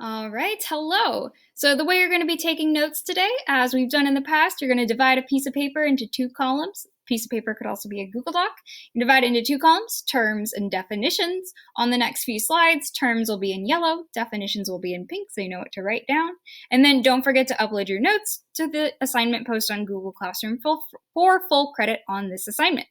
All right, hello. So the way you're going to be taking notes today, as we've done in the past, you're going to divide a piece of paper into two columns. Piece of paper could also be a Google Doc. You divide it into two columns, terms and definitions. On the next few slides, terms will be in yellow, definitions will be in pink, so you know what to write down. And then don't forget to upload your notes to the assignment post on Google Classroom for full credit on this assignment.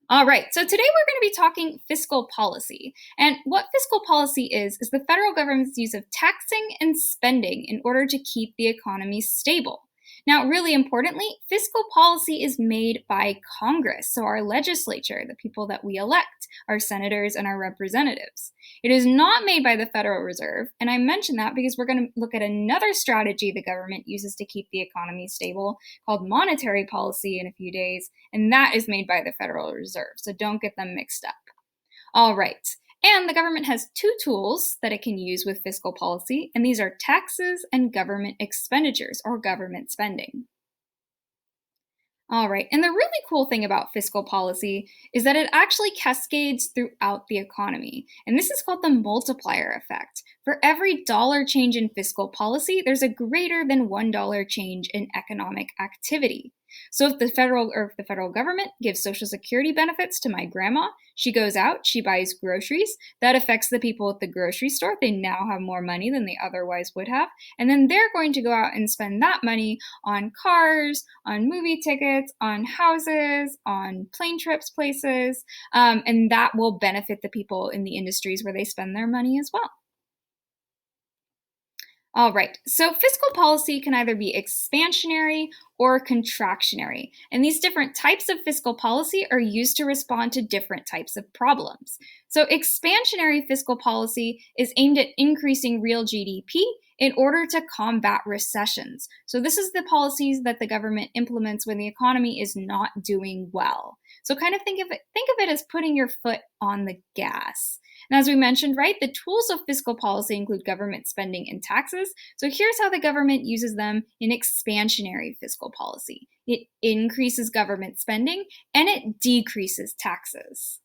All right, so today we're going to be talking fiscal policy. And what fiscal policy is the federal government's use of taxing and spending in order to keep the economy stable. Now, really importantly, fiscal policy is made by Congress, so our legislature, the people that we elect, our senators and our representatives. It is not made by the Federal Reserve, and I mention that because we're going to look at another strategy the government uses to keep the economy stable called monetary policy in a few days, and that is made by the Federal Reserve, so don't get them mixed up. All right. And the government has two tools that it can use with fiscal policy, and these are taxes and government expenditures, or government spending. All right, and the really cool thing about fiscal policy is that it actually cascades throughout the economy, and this is called the multiplier effect. For every dollar change in fiscal policy, there's a greater than $1 change in economic activity. So if the federal government gives Social Security benefits to my grandma, she goes out, she buys groceries, that affects the people at the grocery store. They now have more money than they otherwise would have, and then they're going to go out and spend that money on cars, on movie tickets, on houses, on plane trips places, and that will benefit the people in the industries where they spend their money as well. All right, so fiscal policy can either be expansionary or contractionary, and these different types of fiscal policy are used to respond to different types of problems. So expansionary fiscal policy is aimed at increasing real GDP in order to combat recessions. So this is the policies that the government implements when the economy is not doing well. So kind of think of it as putting your foot on the gas. And as we mentioned, right, the tools of fiscal policy include government spending and taxes. So here's how the government uses them in expansionary fiscal policy. It increases government spending and it decreases taxes.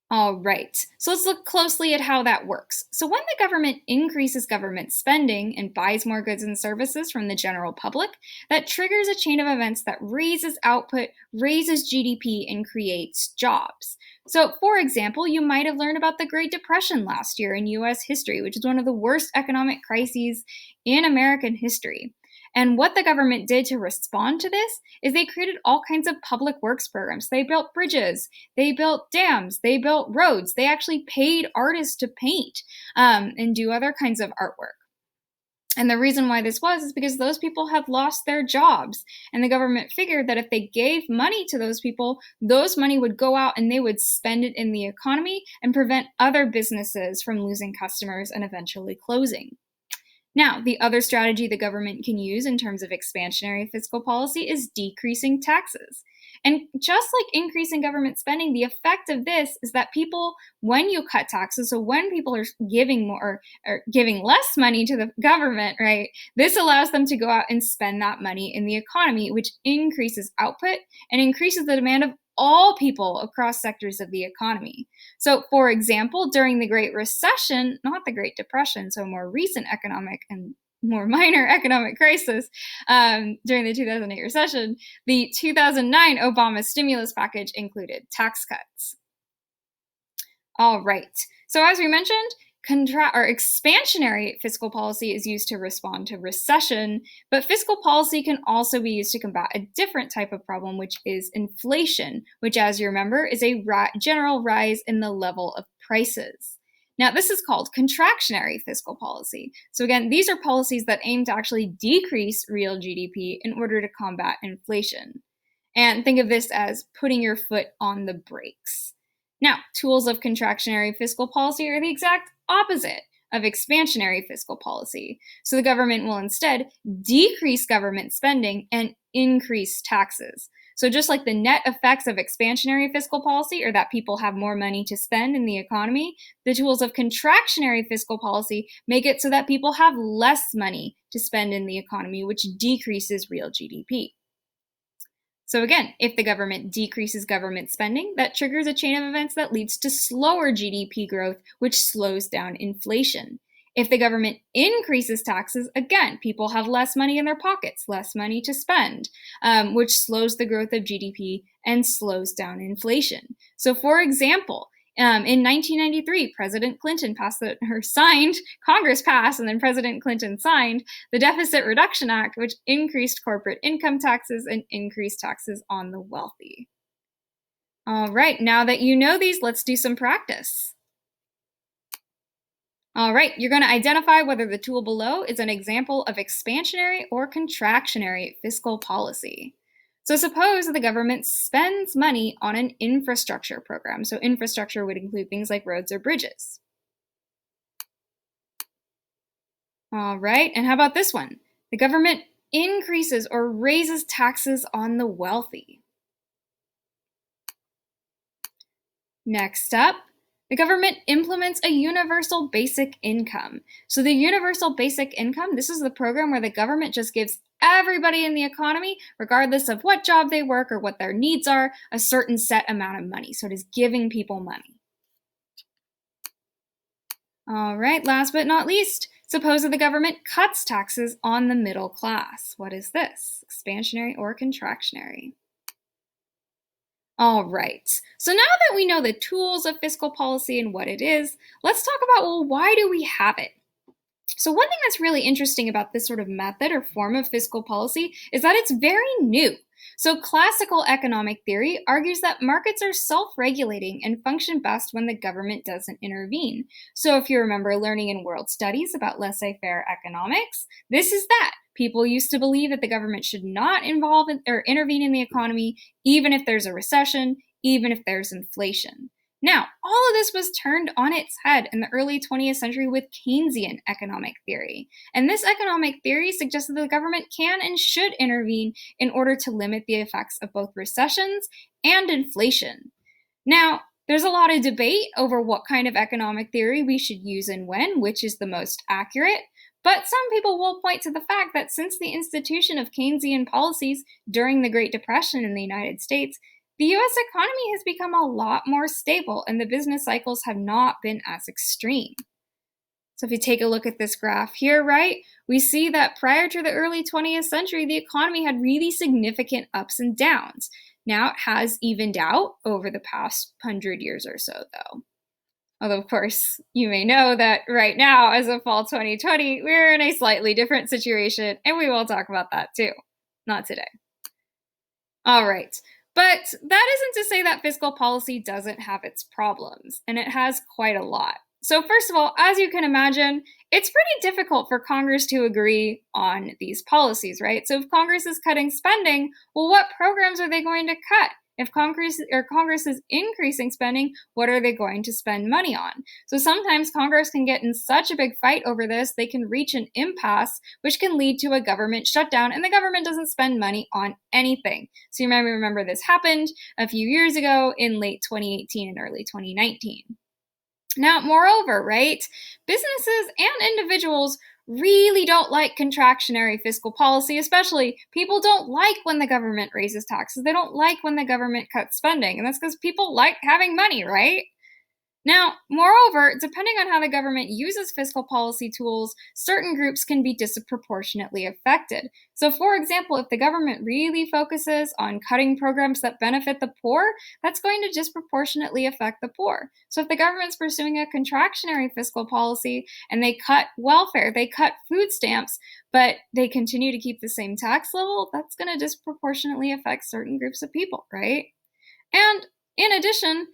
All right, so let's look closely at how that works. So when the government increases government spending and buys more goods and services from the general public, that triggers a chain of events that raises output, raises GDP, and creates jobs. So, for example, you might have learned about the Great Depression last year in US history, which is one of the worst economic crises in American history. And what the government did to respond to this is they created all kinds of public works programs. They built bridges, they built dams, they built roads. They actually paid artists to paint and do other kinds of artwork. And the reason why this was is because those people had lost their jobs. And the government figured that if they gave money to those people, those money would go out and they would spend it in the economy and prevent other businesses from losing customers and eventually closing. Now, the other strategy the government can use in terms of expansionary fiscal policy is decreasing taxes. And just like increasing government spending, the effect of this is that people, when you cut taxes, so when people are giving more or giving less money to the government, right, this allows them to go out and spend that money in the economy, which increases output and increases the demand of all people across sectors of the economy. So, for example, during the Great Recession, not the Great Depression, so a more recent economic and more minor economic crisis during the 2008 recession, the 2009 Obama stimulus package included tax cuts. All right, so as we mentioned, expansionary fiscal policy is used to respond to recession, but fiscal policy can also be used to combat a different type of problem, which is inflation, which, as you remember, is a general rise in the level of prices. Now, this is called contractionary fiscal policy. So again, these are policies that aim to actually decrease real GDP in order to combat inflation. And think of this as putting your foot on the brakes. Now, tools of contractionary fiscal policy are the exact opposite of expansionary fiscal policy. So the government will instead decrease government spending and increase taxes. So just like the net effects of expansionary fiscal policy are that people have more money to spend in the economy, the tools of contractionary fiscal policy make it so that people have less money to spend in the economy, which decreases real GDP. So again, if the government decreases government spending, that triggers a chain of events that leads to slower GDP growth, which slows down inflation. If the government increases taxes, again, people have less money in their pockets, less money to spend, which slows the growth of GDP and slows down inflation. So, for example, in 1993, President Clinton Congress passed, and then President Clinton signed the Deficit Reduction Act, which increased corporate income taxes and increased taxes on the wealthy. All right, now that you know these, let's do some practice. All right, you're going to identify whether the tool below is an example of expansionary or contractionary fiscal policy. So suppose the government spends money on an infrastructure program. So infrastructure would include things like roads or bridges. All right, and how about this one? The government increases or raises taxes on the wealthy. Next up, the government implements a universal basic income. So the universal basic income, this is the program where the government just gives everybody in the economy, regardless of what job they work or what their needs are, a certain set amount of money. So it is giving people money. All right, last but not least, suppose that the government cuts taxes on the middle class. What is this? Expansionary or contractionary? All right, so now that we know the tools of fiscal policy and what it is, let's talk about, well, why do we have it? So one thing that's really interesting about this sort of method or form of fiscal policy is that it's very new. So classical economic theory argues that markets are self-regulating and function best when the government doesn't intervene. So if you remember learning in world studies about laissez-faire economics, this is that. People used to believe that the government should not involve or intervene in the economy, even if there's a recession, even if there's inflation. Now, all of this was turned on its head in the early 20th century with Keynesian economic theory. And this economic theory suggested that the government can and should intervene in order to limit the effects of both recessions and inflation. Now, there's a lot of debate over what kind of economic theory we should use and when, which is the most accurate. But some people will point to the fact that since the institution of Keynesian policies during the Great Depression in the United States, the US economy has become a lot more stable and the business cycles have not been as extreme. So if you take a look at this graph here, right, we see that prior to the early 20th century, the economy had really significant ups and downs. Now it has evened out over the past 100 years or so, though. Although, of course, you may know that right now, as of fall 2020, we're in a slightly different situation, and we will talk about that too. Not today. All right. But that isn't to say that fiscal policy doesn't have its problems, and it has quite a lot. So first of all, as you can imagine, it's pretty difficult for Congress to agree on these policies, right? So if Congress is cutting spending, well, what programs are they going to cut? If Congress is increasing spending, what are they going to spend money on? So sometimes Congress can get in such a big fight over this, they can reach an impasse, which can lead to a government shutdown, and the government doesn't spend money on anything. So you remember this happened a few years ago in late 2018 and early 2019. Now, moreover, right, businesses and individuals really don't like contractionary fiscal policy, especially people don't like when the government raises taxes. They don't like when the government cuts spending, and that's because people like having money, right? Now, moreover, depending on how the government uses fiscal policy tools, certain groups can be disproportionately affected. So, for example, if the government really focuses on cutting programs that benefit the poor, that's going to disproportionately affect the poor. So, if the government's pursuing a contractionary fiscal policy and they cut welfare, they cut food stamps, but they continue to keep the same tax level, that's going to disproportionately affect certain groups of people, right? And in addition,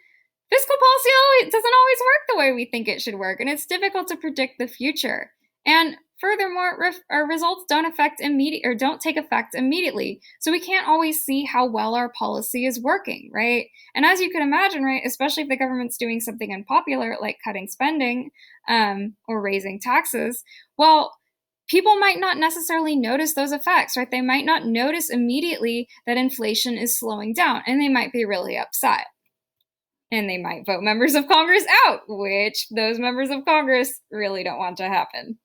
fiscal policy doesn't always work the way we think it should work, and it's difficult to predict the future. And furthermore, our results don't take effect immediately, so we can't always see how well our policy is working, right? And as you can imagine, right, especially if the government's doing something unpopular like cutting spending or raising taxes, well, people might not necessarily notice those effects, right? They might not notice immediately that inflation is slowing down, and they might be really upset. And they might vote members of Congress out, which those members of Congress really don't want to happen.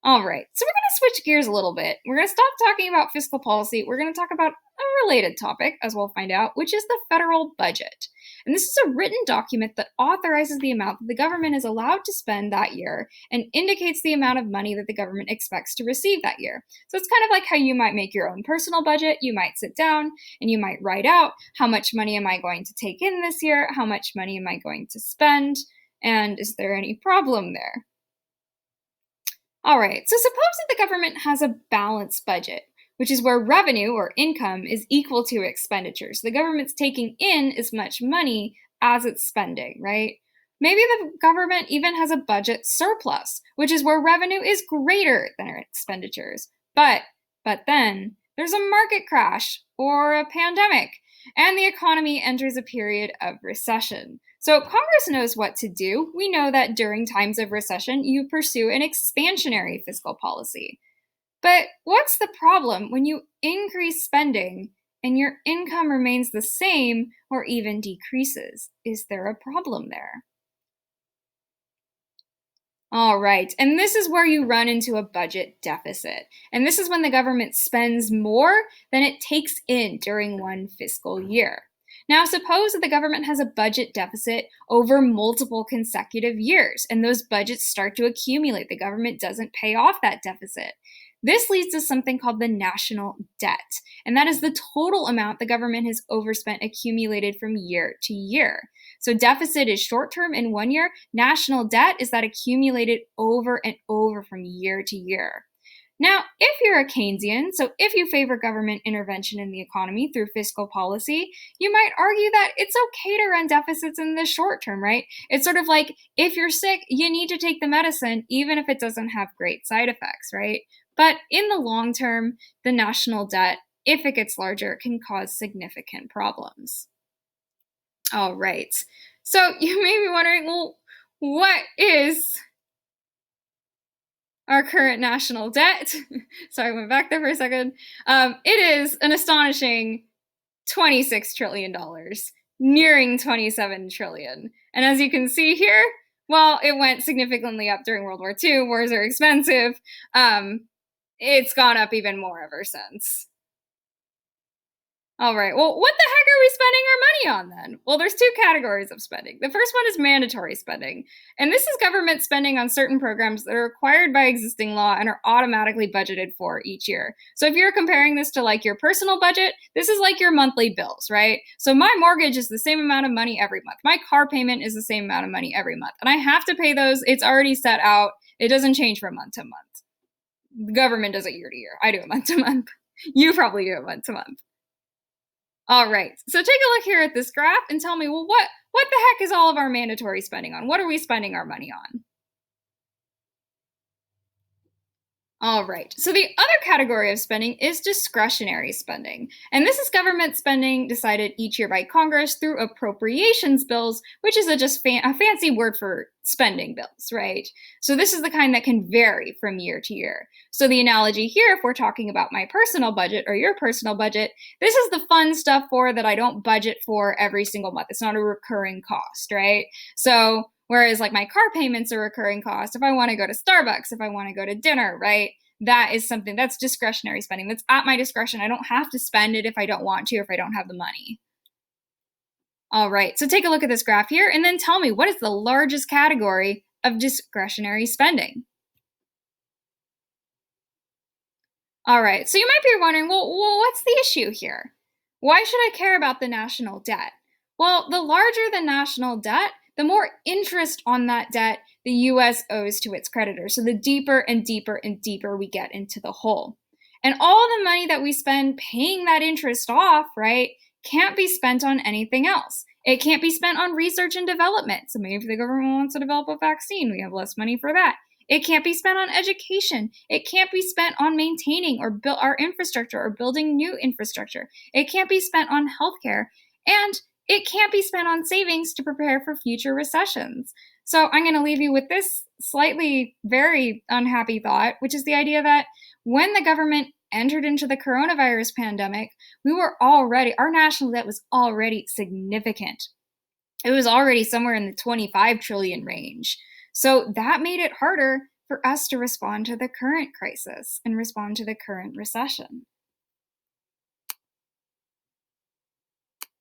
All right, so we're going to switch gears a little bit. We're going to stop talking about fiscal policy. We're going to talk about a related topic, as we'll find out, which is the federal budget. And this is a written document that authorizes the amount that the government is allowed to spend that year and indicates the amount of money that the government expects to receive that year. So it's kind of like how you might make your own personal budget. You might sit down and you might write out how much money am I going to take in this year? How much money am I going to spend? And is there any problem there? All right, so suppose that the government has a balanced budget, which is where revenue or income is equal to expenditures. The government's taking in as much money as it's spending, right? Maybe the government even has a budget surplus, which is where revenue is greater than expenditures. But then there's a market crash or a pandemic, and the economy enters a period of recession. So Congress knows what to do. We know that during times of recession, you pursue an expansionary fiscal policy. But what's the problem when you increase spending and your income remains the same or even decreases? Is there a problem there? All right, and this is where you run into a budget deficit. And this is when the government spends more than it takes in during one fiscal year. Now, suppose that the government has a budget deficit over multiple consecutive years, and those budgets start to accumulate. The government doesn't pay off that deficit. This leads to something called the national debt, and that is the total amount the government has overspent accumulated from year to year. So deficit is short-term in 1 year. National debt is that accumulated over and over from year to year. Now, if you're a Keynesian, so if you favor government intervention in the economy through fiscal policy, you might argue that it's okay to run deficits in the short term, right? It's sort of like if you're sick, you need to take the medicine, even if it doesn't have great side effects, right? But in the long term, the national debt, if it gets larger, can cause significant problems. All right. So you may be wondering, well, what is our current national debt? Sorry, I went back there for a second. It is an astonishing $26 trillion, nearing 27 trillion. And as you can see here, well, it went significantly up during World War II. Wars are expensive. It's gone up even more ever since. All right, well, what the heck are we spending our money on then? Well, there's two categories of spending. The first one is mandatory spending, and this is government spending on certain programs that are required by existing law and are automatically budgeted for each year. So if you're comparing this to like your personal budget, this is like your monthly bills, right? So my mortgage is the same amount of money every month. My car payment is the same amount of money every month, and I have to pay those. It's already set out. It doesn't change from month to month. The government does it year to year. I do it month to month. You probably do it month to month. All right, so take a look here at this graph and tell me, well, what the heck is all of our mandatory spending on? What are we spending our money on? All right, so the other category of spending is discretionary spending. And this is government spending decided each year by Congress through appropriations bills, which is a fancy word for spending bills, right? So this is the kind that can vary from year to year. So the analogy here, if we're talking about my personal budget or your personal budget, this is the fun stuff that I don't budget for every single month. It's not a recurring cost, right? So whereas like my car payments are recurring cost, if I want to go to Starbucks, if I want to go to dinner, right? That is something that's discretionary spending. That's at my discretion. I don't have to spend it if I don't want to, if I don't have the money. All right, so take a look at this graph here and then tell me, what is the largest category of discretionary spending? All right, so you might be wondering, well, what's the issue here? Why should I care about the national debt? Well, the larger the national debt, the more interest on that debt the US owes to its creditors. So the deeper and deeper and deeper we get into the hole. And all the money that we spend paying that interest off, right, can't be spent on anything else. It can't be spent on research and development. So maybe if the government wants to develop a vaccine, we have less money for that. It can't be spent on education. It can't be spent on maintaining or build our infrastructure or building new infrastructure. It can't be spent on healthcare. And it can't be spent on savings to prepare for future recessions. So I'm going to leave you with this slightly very unhappy thought, which is the idea that when the government entered into the coronavirus pandemic, our national debt was already significant. It was already somewhere in the 25 trillion range. So that made it harder for us to respond to the current crisis and respond to the current recession.